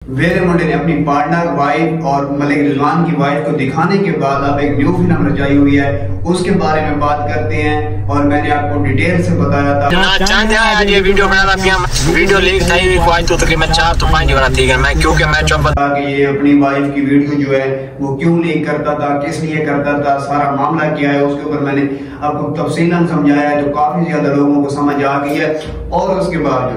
वेले मुंडे ने अपनी पार्टनर वाइफ और मलिक रिजवान की वाइफ को दिखाने के बाद अब एक न्यू फिल्म रचाई हुई है, उसके बारे में बात करते हैं। और मैंने आपको डिटेल से बताया था ये वीडियो वीडियो लीक था तो तकरीबन 4 तो 5 हो रही है मैं क्योंकि मैं कि ये अपनी वाइफ की वीडियो जो है वो क्यों लीक करता था, किस लिए करता था, सारा मामला क्या है, उसके ऊपर मैंने आपको तफसीलन समझाया है, तो काफी ज्यादा लोगों को समझ आ गई है। और उसके बाद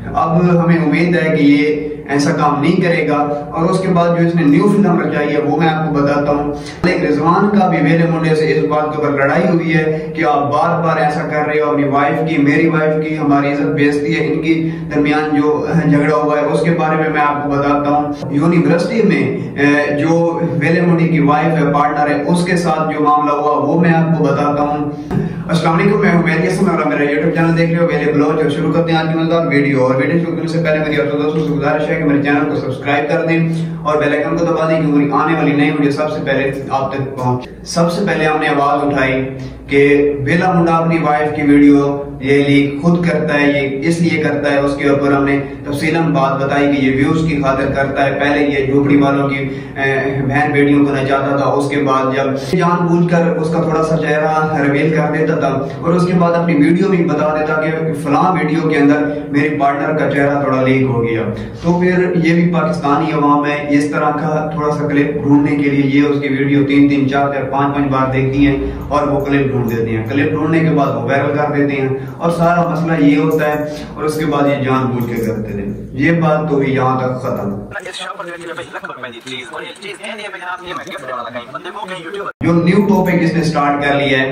अब हमें उम्मीद है कि ये ऐसा काम नहीं करेगा। और उसके बाद जो इसने न्यू फिल्म रचाई है वो मैं आपको बताता हूँ। मलिक रिजवान का भी वेले मुंडे से इस बात के ऊपर लड़ाई हुई है कि आप बार बार ऐसा कर रहे हो, अपनी वाइफ की, मेरी वाइफ की हमारी इज्जत बेइज्जती है, इनकी दरमियान जो झगड़ा हुआ है उसके बारे में मैं आपको बताता हूँ। यूनिवर्सिटी में जो वेले मुंडे की वाइफ है, पार्टनर है, उसके साथ जो मामला हुआ वो मैं आपको बताता हूँ। अस्सलाम वालेकुम, मैं हूं मेहदी हसन और मेरा यूट्यूब चैनल देख रहे हो वेले ब्लॉग। और शुरू करते हैं आज की मजेदार वीडियो। और वीडियो शुरू करने से पहले मेरी आप दोस्तों से गुजारिश है कि मेरे चैनल को सब्सक्राइब कर दें और बेल आइकन को दबा दें क्योंकि आने वाली नई वीडियो सबसे पहले आप तक पहुंचे। सबसे पहले हमने आवाज उठाई कि वेला मुंडा अपनी वाइफ की वीडियो ये लीक खुद करता है, ये इसलिए करता है। उसके ऊपर हमने तफसीलन बात बताई कि ये व्यूज की खातिर करता है। पहले ये झोपड़ी वालों की बहन बेटियों को नचाता था, उसके बाद जब जानबूझकर उसका थोड़ा सा चेहरा रिवील कर देता था और उसके बाद अपनी वीडियो में बता देता कि फलां वीडियो के अंदर मेरे पार्टनर का चेहरा थोड़ा लीक हो गया, तो फिर ये भी पाकिस्तानी अवाम है इस तरह का थोड़ा सा क्लिप ढूंढने के लिए ये उसकी वीडियो 3-3, 4-4, 5-5 बार देखती है और वो क्लिप ढूंढ देती हैं। क्लिप ढूंढने के बाद वो वायरल कर देते हैं और सारा मसला ये होता है। और उसके बाद ये जानबूझ के करते थे। ये बात तो हुई यहाँ तक खत्म। जो न्यू टॉपिक इसने स्टार्ट कर लिया है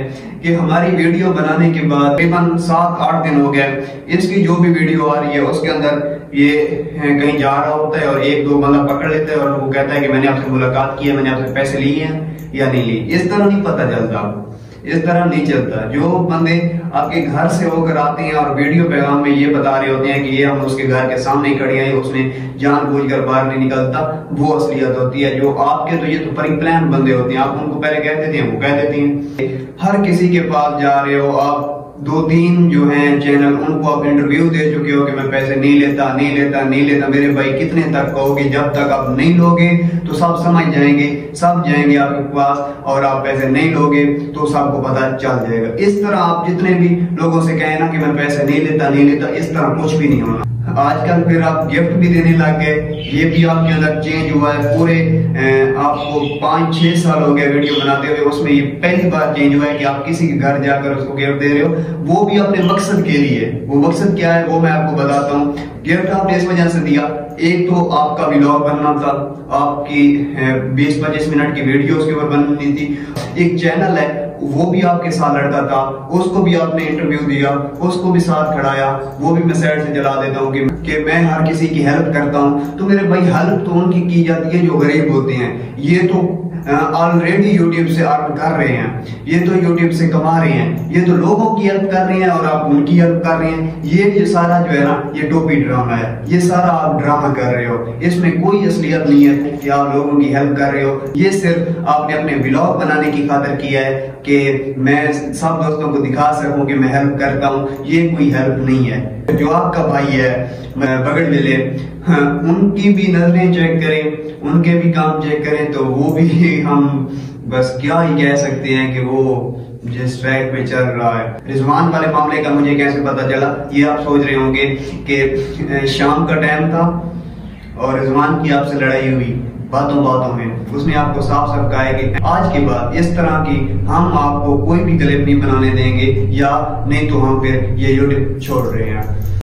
कि हमारी वीडियो बनाने के बाद तकरीबन 7-8 दिन हो गए, इसकी जो भी वीडियो आ रही है उसके अंदर ये कहीं जा रहा होता है और 1-2 बंदा पकड़ लेता है और वो कहता है कि मैंने आपसे मुलाकात की है, मैंने आपसे पैसे लिए हैं या नहीं लिए। इस तरह नहीं पता चलता, इस तरह नहीं चलता। जो बंदे आपके घर से होकर आते हैं और वीडियो पैगाम में ये बता रहे होते हैं कि ये हम उसके घर के सामने खड़े हैं, उसने जानबूझकर बाहर नहीं निकलता, वो असलियत होती है। जो आपके तो ये तो प्री प्लान बंदे होते हैं, आप उनको पहले कह देते हैं, वो कह देते हैं। हर किसी के पास जा रहे हो आप, 2-3 जो हैं चैनल उनको आप इंटरव्यू दे चुके हो कि मैं पैसे नहीं लेता, नहीं लेता, नहीं लेता। मेरे भाई कितने तक कहोगे? जब तक आप नहीं लोगे तो सब समझ जाएंगे, सब जाएंगे आपके पास, और आप पैसे नहीं लोगे तो सबको पता चल जाएगा। इस तरह आप जितने भी लोगों से कहें ना कि मैं पैसे नहीं लेता, नहीं लेता, इस तरह कुछ भी नहीं होना। आजकल फिर आप गिफ्ट भी देने लग गए, ये भी आपके अंदर चेंज हुआ है। पूरे आपको 5-6 साल हो गए वीडियो बनाते हुए, उसमें ये पहली बार चेंज हुआ है कि आप किसी के घर जाकर उसको गिफ्ट दे रहे हो, वो भी अपने मकसद के लिए। वो मकसद क्या है वो मैं आपको बताता हूँ। गिफ्ट आपने इस वजह से दिया, एक तो आपका व्लॉग बनना था, आपकी 20-25 मिनट की वीडियो उसके ऊपर बननी थी। एक चैनल है वो भी आपके साथ लड़का था, उसको भी आपने इंटरव्यू दिया, उसको भी साथ खड़ाया, वो भी मैं साइड से जला देता हूँ कि मैं हर किसी की हेल्प करता हूँ। तो मेरे भाई हेल्प तो उनकी की जाती है जो गरीब होते हैं। ये तो ऑलरेडी यूट्यूब से अर्न कर रहे हैं, ये तो यूट्यूब से कमा रहे हैं, ये तो लोगों की हेल्प कर रहे हैं और आप उनकी हेल्प कर रहे हैं। ये सारा जो है ना ये टोपी ड्रामा है, ये सारा आप ड्रामा कर रहे हो, इसमें कोई असलियत नहीं है कि आप लोगों की हेल्प कर रहे हो। ये सिर्फ आपने अपने व्लॉग बनाने की खातिर किया है कि मैं सब दोस्तों को दिखा सकूं कि मैं हेल्प करता हूं। ये कोई हेल्प नहीं है। जो आपका भाई है बगड़ वेले, उनकी भी नजरें चेक करें, उनके भी काम चेक करें, तो वो भी हम बस क्या ही कह सकते हैं कि वो जिस ट्रैक पे चल रहा है। रिजवान वाले मामले का मुझे कैसे पता चला, ये आप सोच रहे होंगे कि शाम का टाइम था और रिजवान की आपसे लड़ाई हुई बातों बातों में। उसने आपको साफ साफ कहा है कि आज के बाद इस तरह की हम आपको कोई भी क्लिप नहीं बनाने देंगे, या नहीं तो हम फिर ये यूट्यूब छोड़ रहे हैं।